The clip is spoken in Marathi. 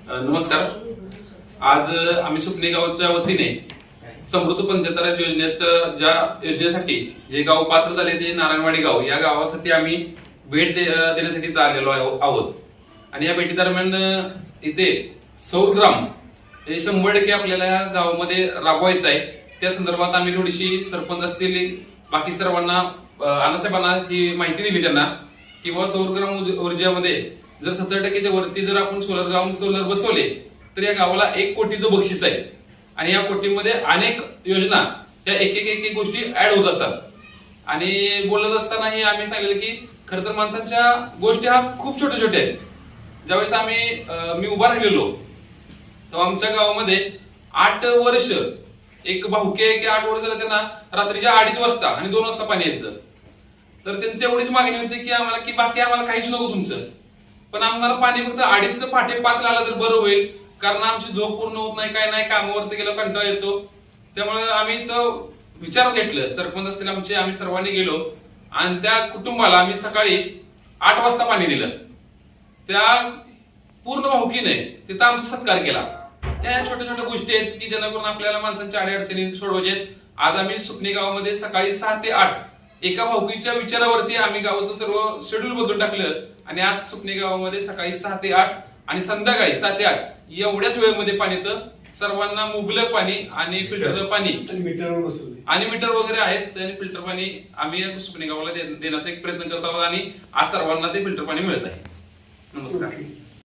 नमस्कार. आज आम्ही सुपणे गावच्या वतीने समृद्ध पंचतारा ज्या योजनेसाठी जे गाव पात्र झाले ते नारायणवाडी गाव या गावासाठी आम्ही भेट देण्यासाठी इथं आलेलो आहोत. आणि या भेटी दरम्यान इथे सौर ग्राम हे 100% आपल्याला या गावामध्ये राबवायचं आहे. त्या संदर्भात आम्ही थोडीशी सरपंच असतील बाकी सर्वांना अण्णासाहेबांना ही माहिती दिली त्यांना की बाबा सौर ग्राम ऊर्जेमध्ये जर 70%च्या वरती जर आपण सोलर बसवले तर या गावाला 1 कोटीचं बक्षीस आहे. आणि या कोटीमध्ये अनेक योजना त्या एक गोष्टी ऍड होत जातात. आणि बोलत असतानाही आम्ही सांगितलं की खरं तर माणसांच्या गोष्टी हा खूप छोट्या छोट्या आहेत. ज्यावेळेस मी उभा राहिलेलो तेव्हा आमच्या गावामध्ये 8 वर्ष एक भाऊके की 8 वर्ष झालं त्यांना रात्रीच्या 2:30 वाजता आणि 2 वाजता पाणी यायचं. तर त्यांची एवढीच मागणी होती की आम्हाला की बाकी आम्हाला काहीच नको तुमचं, पण आम्हाला पाणी फक्त 2:30 पहाटे 5 आला तर बरं होईल, कारण आमची झोप पूर्ण होत नाही, काय नाही, कामावरती गेलो कंटाळा येतो. त्यामुळे आम्ही इथं विचार घेतलं, सरपंच असतील आमचे, आम्ही सर्वांनी गेलो आणि त्या कुटुंबाला आम्ही सकाळी 8 वाजता पाणी दिलं. त्या पूर्ण भाऊकीने तिथं आमचा सत्कार केला. या छोट्या छोट्या गोष्टी आहेत की जेणेकरून आपल्याला माणसांच्या अडचणी सोडवायचे. आज आम्ही सुपणे गावामध्ये सकाळी 6 ते 8 एका भाऊकीच्या विचारावरती आम्ही गावाचं सर्व शेड्यूल बदलून टाकलं आणि आज सुपणे गावामध्ये सकाळी 6 ते 8 आणि संध्याकाळी 7 ते 8 एवढ्याच वेळेमध्ये पाणी येतं. सर्वांना मुबलक पाणी आणि फिल्टर पाणी आणि मीटर वगैरे आहेत आणि फिल्टर पाणी आम्ही सुपणे गावाला देण्याचा एक प्रयत्न करत आहोत आणि आज सर्वांना ते फिल्टर पाणी मिळत आहे. नमस्कार.